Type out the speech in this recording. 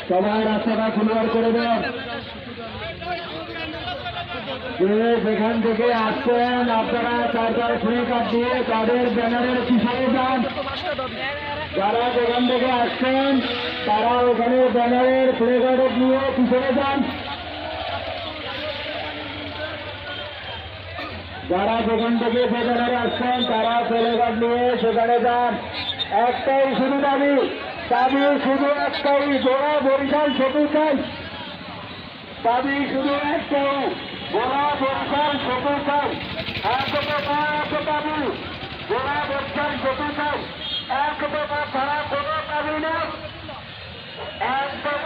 সবাই রাস্তাটা ক্লিয়ার করে দেন। যে যেখান থেকে আসছেন আপনারা চারটার ফ্রি কার্ড দিয়ে তাদের ব্যানারের পিছনে যান। যারা যেখান থেকে আসছেন তারা ওখানে ব্যানারের ফ্রি কার্ড দিয়ে পিছনে যান। যারা যেখান থেকে ব্যানারে আসছেন তারা ফ্রি কার্ড নিয়ে সেখানে যান। একটাই শুধু দাবি, দাবি শুধু একটাই, জোড়া বরিশাল সেতু চাই। দাবি শুধু একটাই, জোড়া বরিশাল সেতু চাই। এক দাবি, জোড়া বরিশাল সেতু চাই। এক ছাড়া কোনো দাবি নেই। একদম